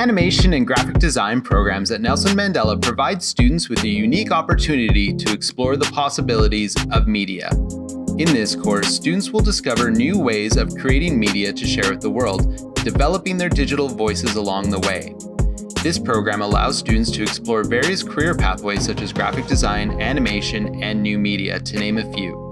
animation and graphic design programs at Nelson Mandela provide students with a unique opportunity to explore the possibilities of media. In this course, students will discover new ways of creating media to share with the world, developing their digital voices along the way. This program allows students to explore various career pathways such as graphic design, animation, and new media, to name a few.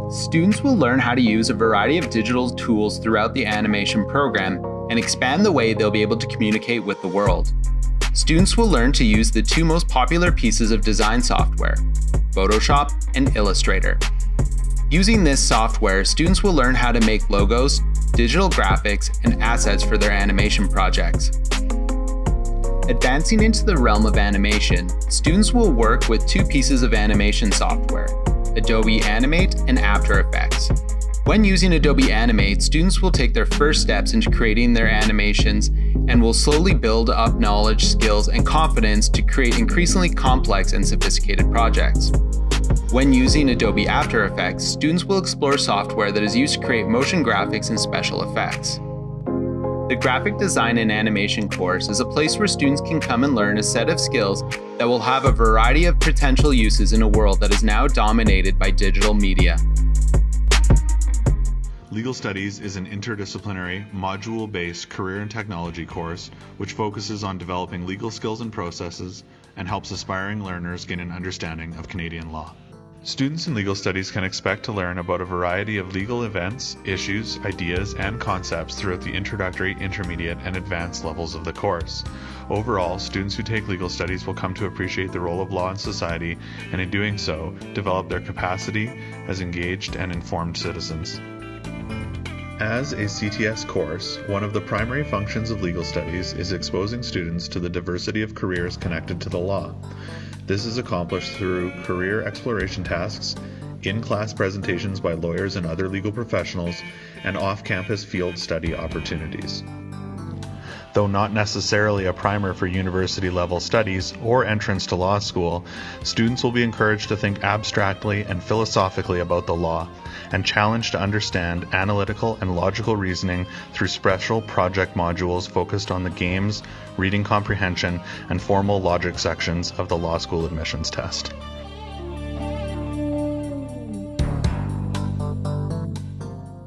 Students will learn how to use a variety of digital tools throughout the animation program and expand the way they'll be able to communicate with the world. Students will learn to use the two most popular pieces of design software, Photoshop and Illustrator. Using this software, students will learn how to make logos, digital graphics, and assets for their animation projects. Advancing into the realm of animation, students will work with two pieces of animation software, Adobe Animate and After Effects. When using Adobe Animate, students will take their first steps into creating their animations and will slowly build up knowledge, skills, and confidence to create increasingly complex and sophisticated projects. When using Adobe After Effects, students will explore software that is used to create motion graphics and special effects. The Graphic Design and Animation course is a place where students can come and learn a set of skills that will have a variety of potential uses in a world that is now dominated by digital media. Legal Studies is an interdisciplinary, module-based career and technology course which focuses on developing legal skills and processes and helps aspiring learners gain an understanding of Canadian law. Students in Legal Studies can expect to learn about a variety of legal events, issues, ideas, and concepts throughout the introductory, intermediate, and advanced levels of the course. Overall, students who take Legal Studies will come to appreciate the role of law in society and in doing so, develop their capacity as engaged and informed citizens. As a CTS course, one of the primary functions of Legal Studies is exposing students to the diversity of careers connected to the law. This is accomplished through career exploration tasks, in-class presentations by lawyers and other legal professionals, and off-campus field study opportunities. Though not necessarily a primer for university-level studies or entrance to law school, students will be encouraged to think abstractly and philosophically about the law, and challenged to understand analytical and logical reasoning through special project modules focused on the games, reading comprehension, and formal logic sections of the law school admissions test.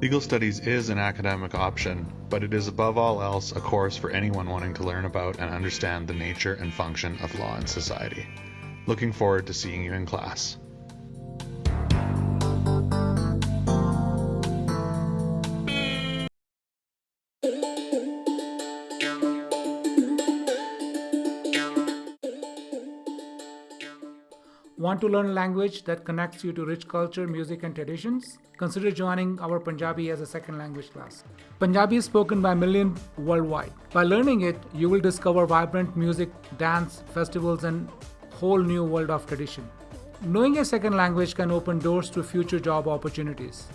Legal Studies is an academic option, but it is above all else a course for anyone wanting to learn about and understand the nature and function of law in society. Looking forward to seeing you in class. Want to learn a language that connects you to rich culture, music, and traditions? Consider joining our Punjabi as a second language class. Punjabi is spoken by millions worldwide. By learning it, you will discover vibrant music, dance, festivals, and whole new world of tradition. Knowing a second language can open doors to future job opportunities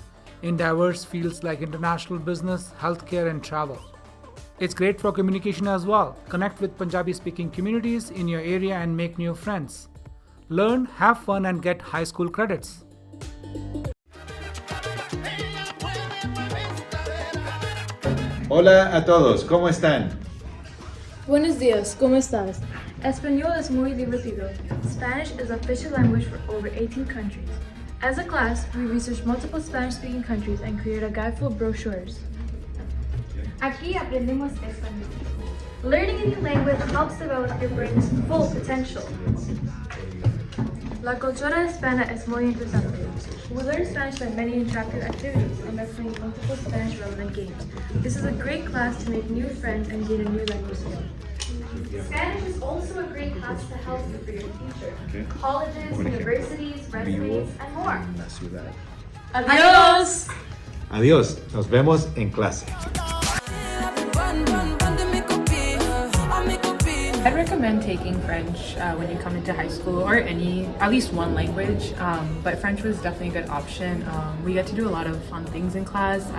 in diverse fields like international business, healthcare, and travel. It's great for communication as well. Connect with Punjabi-speaking communities in your area and make new friends. Learn, have fun, and get high school credits. Hola a todos, ¿cómo están? Buenos días, ¿cómo estás? Español es muy divertido. Spanish is official language for over 18 countries. As a class, we research multiple Spanish-speaking countries and create a guide full of brochures. Aquí aprendemos español. Learning a new language helps develop your brain's full potential. La cultura hispana es muy interesante. We learn Spanish by many interactive activities and by playing multiple Spanish-relevant games. This is a great class to make new friends and gain a new language skill. Spanish is also a great class to help you for your future. Colleges, universities, resumes, and more. Adiós! Adiós, nos vemos en clase. Run, run, run to me, copy. I make copy. I'd recommend taking French when you come into high school, or at least one language, but French was definitely a good option. We got to do a lot of fun things in class.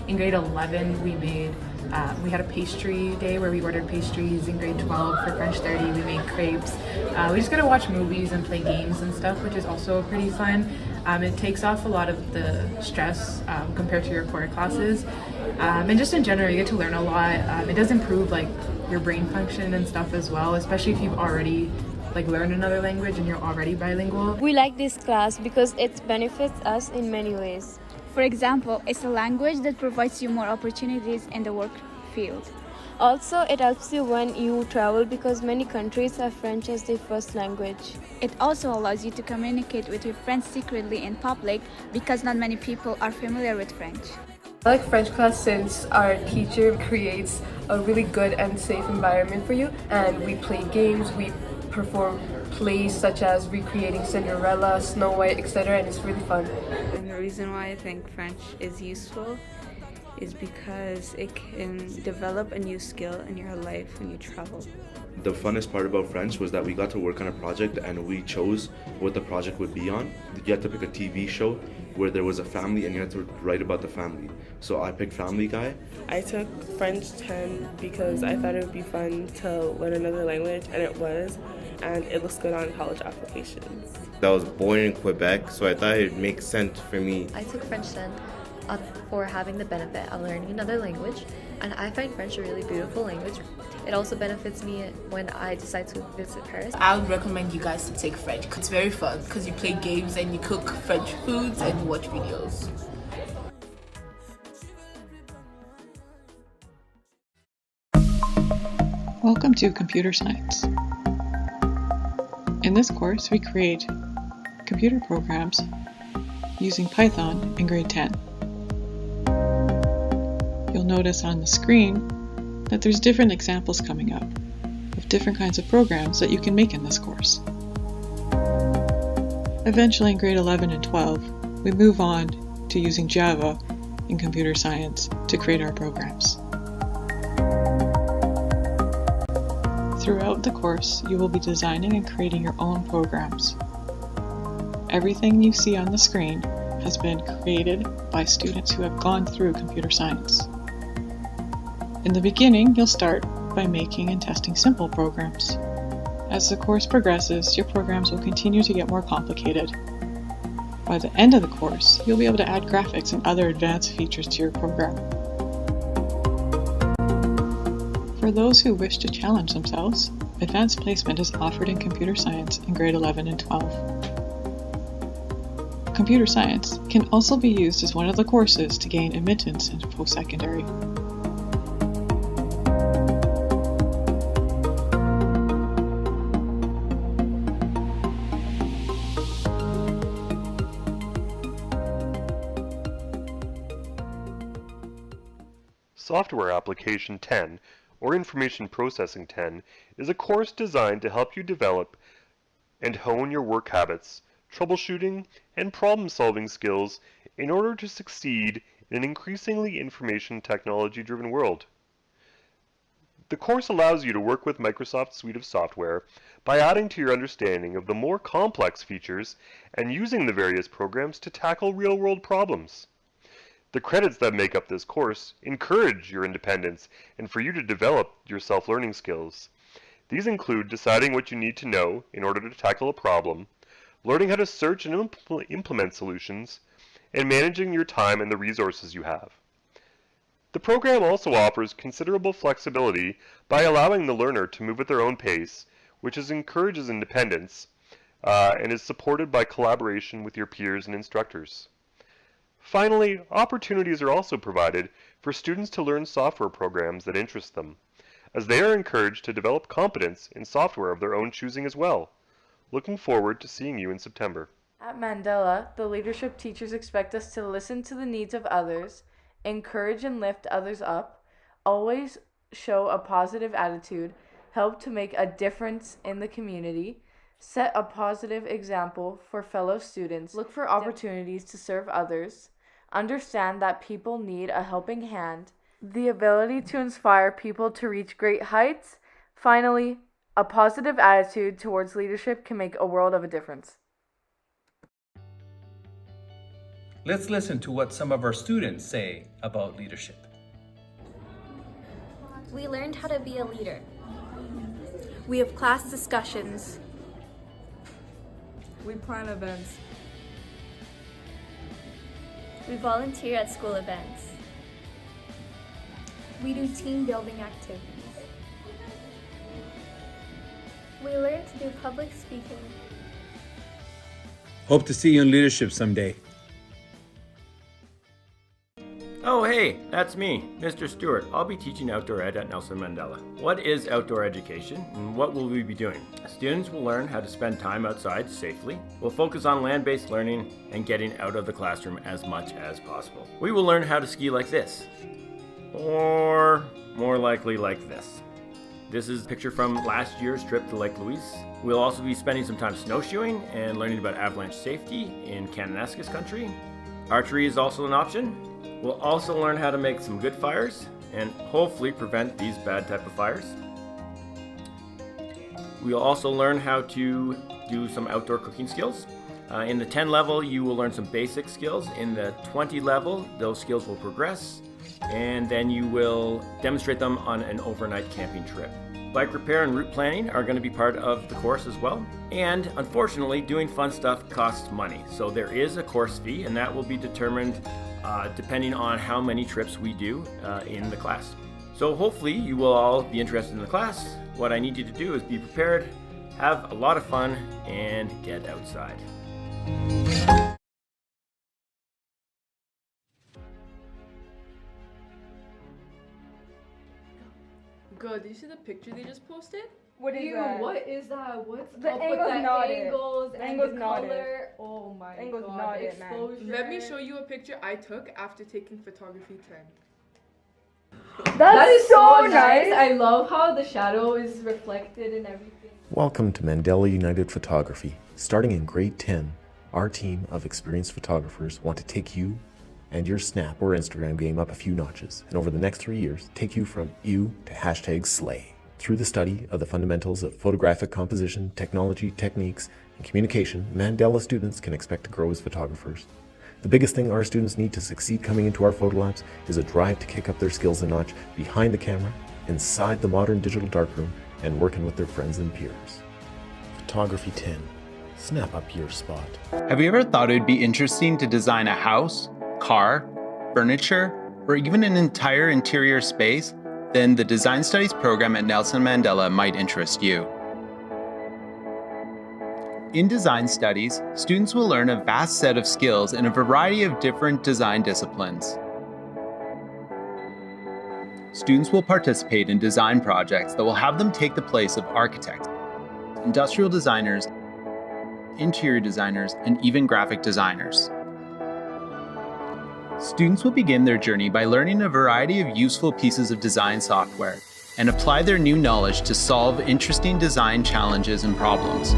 In grade 11, we had a pastry day where we ordered pastries. In grade 12, for French 30, we made crepes. We just got to watch movies and play games and stuff, which is also pretty fun. It takes off a lot of the stress compared to your core classes. And just in general, you get to learn a lot. It does improve like your brain function and stuff as well, especially if you've already learned another language and you're already bilingual. We like this class because it benefits us in many ways. For example, it's a language that provides you more opportunities in the work field. Also, it helps you when you travel because many countries have French as their first language. It also allows you to communicate with your friends secretly in public because not many people are familiar with French. I like French class since our teacher creates a really good and safe environment for you, and we play games, we perform plays such as recreating Cinderella, Snow White, etc., and it's really fun. And the reason why I think French is useful is because it can develop a new skill in your life when you travel. The funnest part about French was that we got to work on a project and we chose what the project would be on. You had to pick a TV show where there was a family and you had to write about the family. So I picked Family Guy. I took French 10 because I thought it would be fun to learn another language, and it was, and it looks good on college applications. I was born in Quebec, so I thought it would make sense for me. I took French 10 for having the benefit of learning another language, and I find French a really beautiful language. It also benefits me when I decide to visit Paris. I would recommend you guys to take French. It's very fun because you play games and you cook French foods and you watch videos. Welcome to Computer Science. In this course, we create computer programs using Python in grade 10. You'll notice on the screen that there's different examples coming up of different kinds of programs that you can make in this course. Eventually in grade 11 and 12, we move on to using Java in computer science to create our programs. Throughout the course, you will be designing and creating your own programs. Everything you see on the screen has been created by students who have gone through computer science. In the beginning, you'll start by making and testing simple programs. As the course progresses, your programs will continue to get more complicated. By the end of the course, you'll be able to add graphics and other advanced features to your program. For those who wish to challenge themselves, advanced placement is offered in computer science in grade 11 and 12. Computer science can also be used as one of the courses to gain admittance into post-secondary. Software Application 10, or Information Processing 10, is a course designed to help you develop and hone your work habits, troubleshooting, and problem-solving skills in order to succeed in an increasingly information technology-driven world. The course allows you to work with Microsoft's suite of software by adding to your understanding of the more complex features and using the various programs to tackle real-world problems. The credits that make up this course encourage your independence and for you to develop your self-learning skills. These include deciding what you need to know in order to tackle a problem, learning how to search and implement solutions, and managing your time and the resources you have. The program also offers considerable flexibility by allowing the learner to move at their own pace, which encourages independence and is supported by collaboration with your peers and instructors. Finally, opportunities are also provided for students to learn software programs that interest them, as they are encouraged to develop competence in software of their own choosing as well. Looking forward to seeing you in September. At Mandela, the leadership teachers expect us to listen to the needs of others, encourage and lift others up, always show a positive attitude, help to make a difference in the community, set a positive example for fellow students, look for opportunities to serve others, understand that people need a helping hand, the ability to inspire people to reach great heights, finally, A positive attitude towards leadership can make a world of a difference. Let's listen to what some of our students say about leadership. We learned how to be a leader. We have class discussions. We plan events. We volunteer at school events. We do team building activities. We learn to do public speaking. Hope to see you in leadership someday. Oh hey, that's me, Mr. Stewart. I'll be teaching outdoor ed at Nelson Mandela. What is outdoor education and what will we be doing? Students will learn how to spend time outside safely. We'll focus on land-based learning and getting out of the classroom as much as possible. We will learn how to ski like this, or more likely like this. This is a picture from last year's trip to Lake Louise. We'll also be spending some time snowshoeing and learning about avalanche safety in Kananaskis country. Archery is also an option. We'll also learn how to make some good fires and hopefully prevent these bad type of fires. We'll also learn how to do some outdoor cooking skills. In the 10 level, you will learn some basic skills. In the 20 level, those skills will progress, and then you will demonstrate them on an overnight camping trip. Bike repair and route planning are going to be part of the course as well. And unfortunately, doing fun stuff costs money. So there is a course fee, and that will be determined depending on how many trips we do in the class. So hopefully you will all be interested in the class. What I need you to do is be prepared, have a lot of fun, and get outside. Good. Did you see the picture they just posted? What is that? What is that? What's The up angle's with the not it. angles The and angle's the not it. color? Oh my Angle's god. not it, man. Exposure. Let me show you a picture I took after taking photography 10. That is so nice. I love how the shadow is reflected and everything. Welcome to Mandela United Photography. Starting in grade 10, our team of experienced photographers want to take you and your Snap or Instagram game up a few notches, and over the next 3 years, take you from you to #slay. Through the study of the fundamentals of photographic composition, technology, techniques, and communication, Mandela students can expect to grow as photographers. The biggest thing our students need to succeed coming into our photo labs is a drive to kick up their skills a notch behind the camera, inside the modern digital darkroom, and working with their friends and peers. Photography 10. Snap up your spot. Have you ever thought it would be interesting to design a house, car, furniture, or even an entire interior space? Then the Design Studies program at Nelson Mandela might interest you. In Design Studies, students will learn a vast set of skills in a variety of different design disciplines. Students will participate in design projects that will have them take the place of architects, industrial designers, interior designers, and even graphic designers. Students will begin their journey by learning a variety of useful pieces of design software and apply their new knowledge to solve interesting design challenges and problems.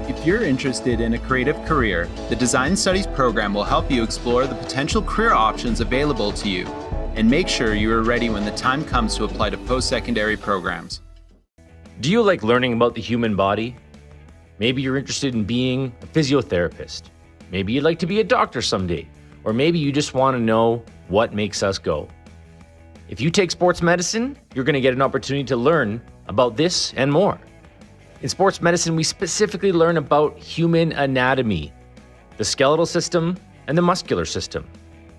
If you're interested in a creative career, the Design Studies program will help you explore the potential career options available to you and make sure you are ready when the time comes to apply to post-secondary programs. Do you like learning about the human body? Maybe you're interested in being a physiotherapist. Maybe you'd like to be a doctor someday. Or maybe you just want to know what makes us go. If you take sports medicine, you're going to get an opportunity to learn about this and more. In sports medicine, we specifically learn about human anatomy, the skeletal system, and the muscular system.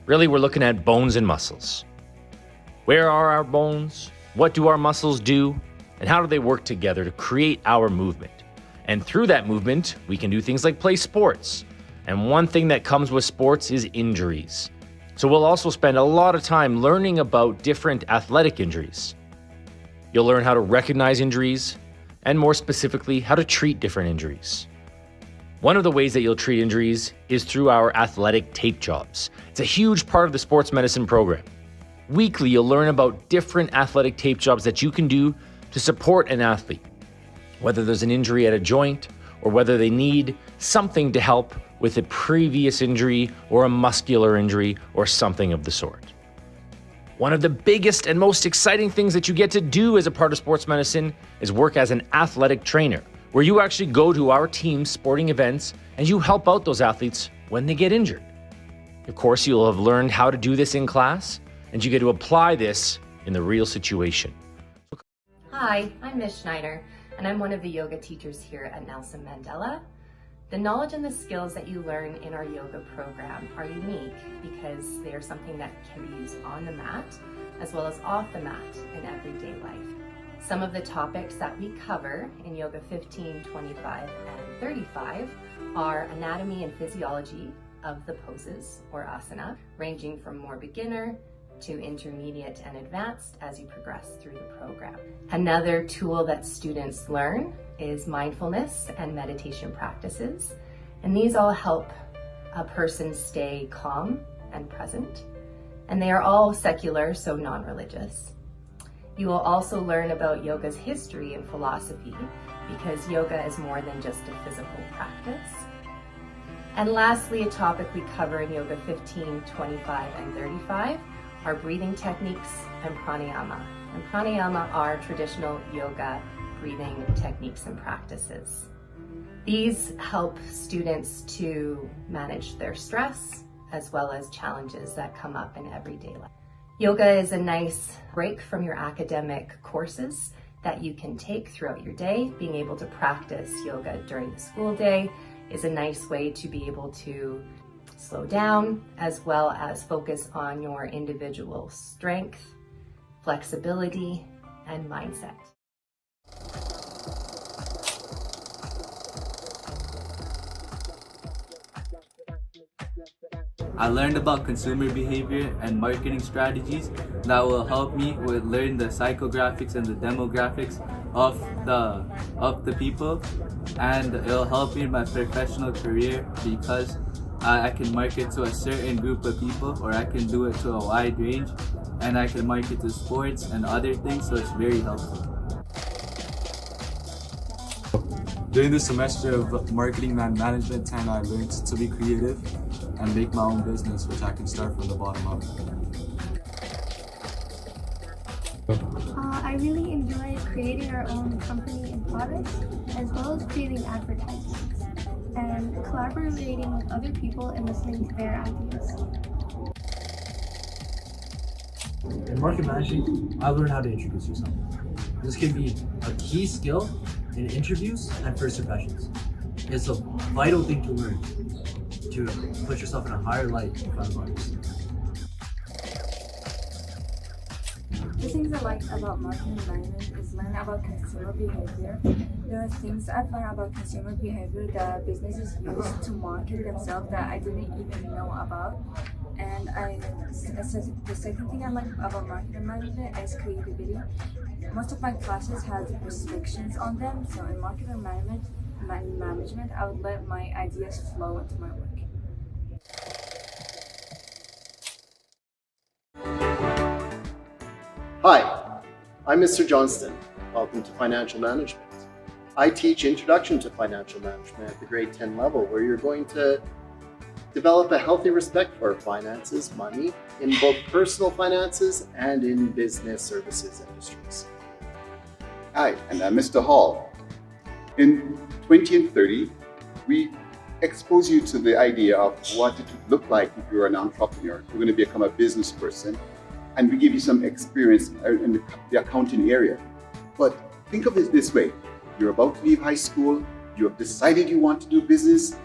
Really, we're looking at bones and muscles. Where are our bones? What do our muscles do? And how do they work together to create our movement? And through that movement, we can do things like play sports. And one thing that comes with sports is injuries. So we'll also spend a lot of time learning about different athletic injuries. You'll learn how to recognize injuries, and more specifically, how to treat different injuries. One of the ways that you'll treat injuries is through our athletic tape jobs. It's a huge part of the sports medicine program. Weekly, you'll learn about different athletic tape jobs that you can do to support an athlete, whether there's an injury at a joint or whether they need something to help with a previous injury or a muscular injury or something of the sort. One of the biggest and most exciting things that you get to do as a part of sports medicine is work as an athletic trainer, where you actually go to our team's sporting events and you help out those athletes when they get injured. Of course, you'll have learned how to do this in class, and you get to apply this in the real situation. Hi, I'm Ms. Schneider, and I'm one of the yoga teachers here at Nelson Mandela. The knowledge and the skills that you learn in our yoga program are unique because they are something that can be used on the mat as well as off the mat in everyday life. Some of the topics that we cover in Yoga 15, 25, and 35 are anatomy and physiology of the poses, or asana, ranging from more beginner to intermediate and advanced as you progress through the program. Another tool that students learn is mindfulness and meditation practices, and these all help a person stay calm and present, and they are all secular, so non-religious. You will also learn about yoga's history and philosophy, because yoga is more than just a physical practice. And lastly, a topic we cover in Yoga 15, 25, and 35 are breathing techniques and pranayama. And pranayama are traditional yoga breathing techniques and practices. These help students to manage their stress as well as challenges that come up in everyday life. Yoga is a nice break from your academic courses that you can take throughout your day. Being able to practice yoga during the school day is a nice way to be able to slow down, as well as focus on your individual strength, flexibility, and mindset. I learned about consumer behavior and marketing strategies that will help me with learn the psychographics and the demographics of the people, and it'll help me in my professional career because I can market to a certain group of people, or I can do it to a wide range, and I can market to sports and other things, so it's very helpful. During the semester of marketing and management 10, I learned to be creative and make my own business, which I can start from the bottom up. I really enjoy creating our own company and products, as well as creating advertisements, and collaborating with other people and listening to their ideas. In market management, I learned how to introduce yourself. This can be a key skill in interviews and first impressions. It's a vital thing to learn to put yourself in a higher light in front of others. The things I like about marketing management is learn about consumer behavior. There are things I've learned about consumer behavior that businesses use to market themselves that I didn't even know about. And the second thing I like about marketing management is creativity. Most of my classes have restrictions on them, so in marketing management, I would let my ideas flow into my work. Hi, I'm Mr. Johnston. Welcome to Financial Management. I teach Introduction to Financial Management at the grade 10 level, where you're going to develop a healthy respect for finances, money, in both personal finances and in business services industries. Hi, and I'm Mr. Hall. In 20 and 30, we expose you to the idea of what it would look like if you're an entrepreneur. You're going to become a business person, and we give you some experience in the accounting area. But think of it this way. You're about to leave high school, you have decided you want to do business,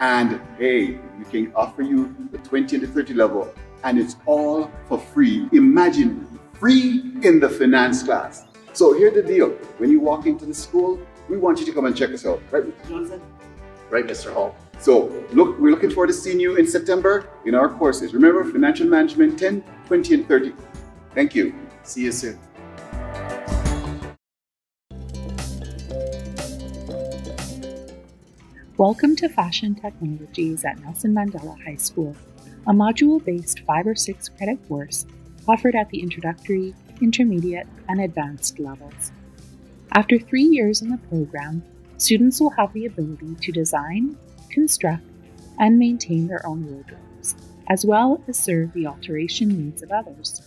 and hey, we can offer you the 20 and the 30 level, and it's all for free. Imagine, free in the finance class. So here's the deal. When you walk into the school, we want you to come and check us out. Right, Mr. Johnson? Right, Mr. Hall. So we're looking forward to seeing you in September in our courses. Remember, Financial Management 10, 20, and 30. Thank you. See you soon. Welcome to Fashion Technologies at Nelson Mandela High School, a module-based 5 or 6 credit course offered at the introductory, intermediate, and advanced levels. After 3 years in the program, students will have the ability to design, construct, and maintain their own wardrobes, as well as serve the alteration needs of others.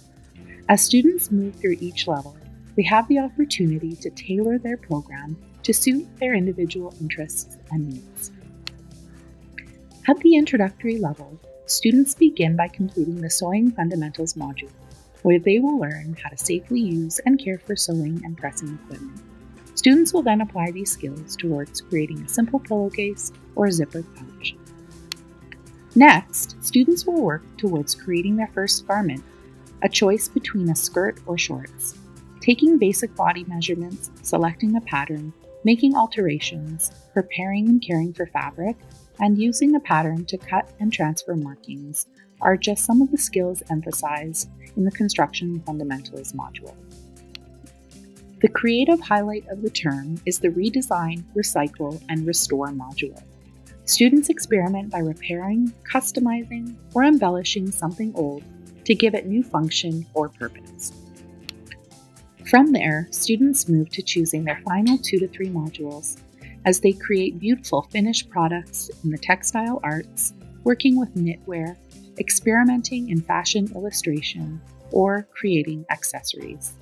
As students move through each level, they have the opportunity to tailor their program to suit their individual interests and needs. At the introductory level, students begin by completing the Sewing Fundamentals module, where they will learn how to safely use and care for sewing and pressing equipment. Students will then apply these skills towards creating a simple pillowcase or a zippered pouch. Next, students will work towards creating their first garment, a choice between a skirt or shorts. Taking basic body measurements, selecting a pattern, making alterations, preparing and caring for fabric, and using a pattern to cut and transfer markings are just some of the skills emphasized in the Construction Fundamentals module. The creative highlight of the term is the Redesign, Recycle, and Restore module. Students experiment by repairing, customizing, or embellishing something old to give it new function or purpose. From there, students move to choosing their final 2 to 3 modules as they create beautiful finished products in the textile arts, working with knitwear, experimenting in fashion illustration, or creating accessories.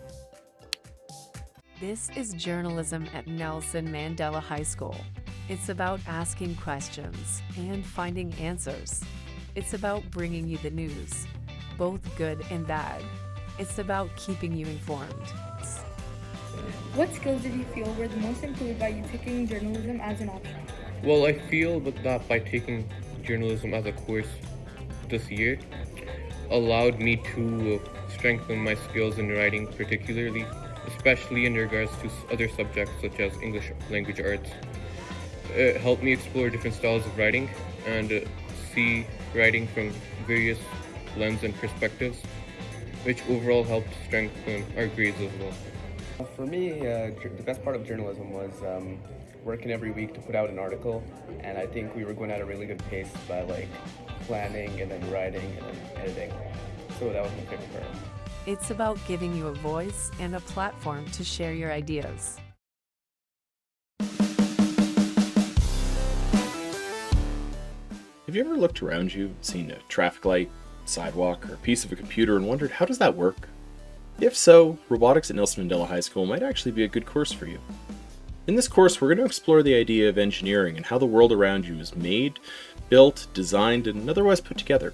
This is journalism at Nelson Mandela High School. It's about asking questions and finding answers. It's about bringing you the news, both good and bad. It's about keeping you informed. What skills did you feel were the most improved by you taking journalism as an option? Well, I feel that by taking journalism as a course this year allowed me to strengthen my skills in writing particularly, especially in regards to other subjects such as English language arts. It helped me explore different styles of writing and see writing from various lenses and perspectives, which overall helped strengthen our grades as well. For me, the best part of journalism was working every week to put out an article, and I think we were going at a really good pace by planning and then writing and then editing. So that was my favorite part. It's about giving you a voice and a platform to share your ideas. Have you ever looked around you, seen a traffic light, sidewalk, or a piece of a computer and wondered, how does that work? If so, robotics at Nelson Mandela High School might actually be a good course for you. In this course, we're going to explore the idea of engineering and how the world around you is made, built, designed, and otherwise put together.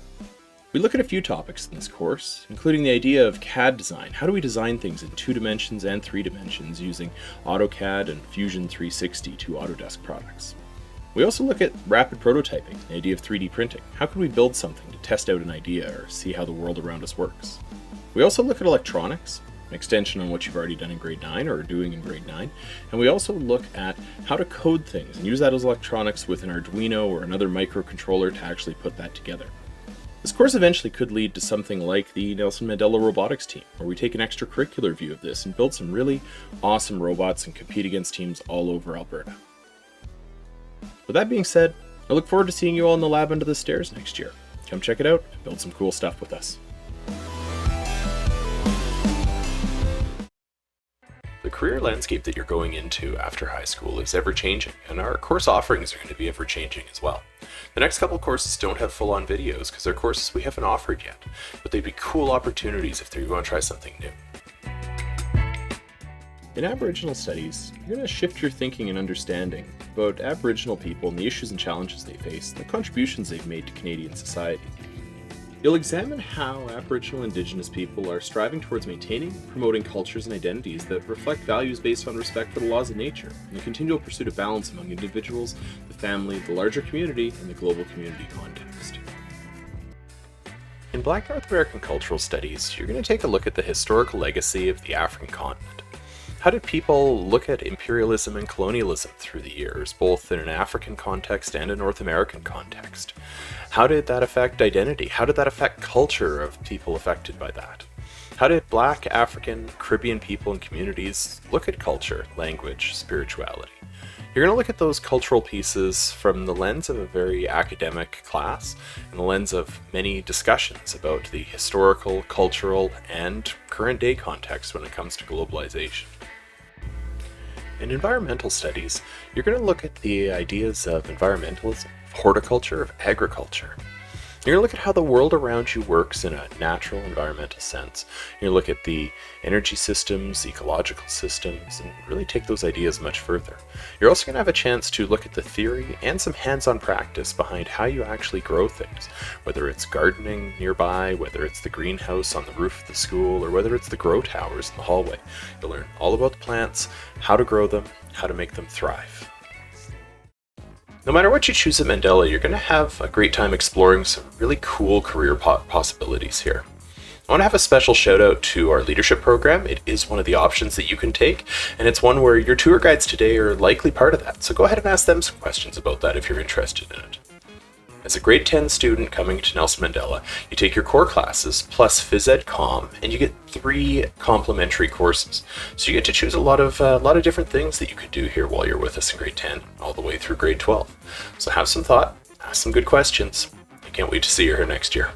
We look at a few topics in this course, including the idea of CAD design. How do we design things in 2 dimensions and 3 dimensions using AutoCAD and Fusion 360, 2 Autodesk products? We also look at rapid prototyping, the idea of 3D printing. How could we build something to test out an idea or see how the world around us works? We also look at electronics, an extension on what you've already done in grade 9 or are doing in grade 9, and we also look at how to code things and use that as electronics with an Arduino or another microcontroller to actually put that together. This course eventually could lead to something like the Nelson Mandela Robotics team, where we take an extracurricular view of this and build some really awesome robots and compete against teams all over Alberta. With that being said, I look forward to seeing you all in the lab under the stairs next year. Come check it out and build some cool stuff with us. The career landscape that you're going into after high school is ever-changing, and our course offerings are going to be ever-changing as well. The next couple courses don't have full-on videos because they're courses we haven't offered yet, but they'd be cool opportunities if you want to try something new. In Aboriginal Studies, you're going to shift your thinking and understanding about Aboriginal people and the issues and challenges they face and the contributions they've made to Canadian society. You'll examine how Aboriginal Indigenous people are striving towards maintaining and promoting cultures and identities that reflect values based on respect for the laws of nature and the continual pursuit of balance among individuals, the family, the larger community, and the global community context. In Black North American Cultural Studies, you're going to take a look at the historical legacy of the African continent. How did people look at imperialism and colonialism through the years, both in an African context and a North American context? How did that affect identity? How did that affect culture of people affected by that? How did Black, African, Caribbean people and communities look at culture, language, spirituality? You're going to look at those cultural pieces from the lens of a very academic class and the lens of many discussions about the historical, cultural, and current day context when it comes to globalization. In environmental studies, you're going to look at the ideas of environmentalism, horticulture, of agriculture. You're going to look at how the world around you works in a natural environmental sense. You're going to look at the energy systems, ecological systems, and really take those ideas much further. You're also going to have a chance to look at the theory and some hands-on practice behind how you actually grow things, whether it's gardening nearby, whether it's the greenhouse on the roof of the school, or whether it's the grow towers in the hallway. You'll learn all about the plants, how to grow them, how to make them thrive. No matter what you choose at Mandela, you're going to have a great time exploring some really cool career possibilities here. I want to have a special shout out to our leadership program. It is one of the options that you can take, and it's one where your tour guides today are likely part of that. So go ahead and ask them some questions about that if you're interested in it. As a grade 10 student coming to Nelson Mandela, you take your core classes plus Phys Ed Comm, and you get 3 complimentary courses. So you get to choose a lot of different things that you could do here while you're with us in grade 10, all the way through grade 12. So have some thought, ask some good questions. I can't wait to see you here next year.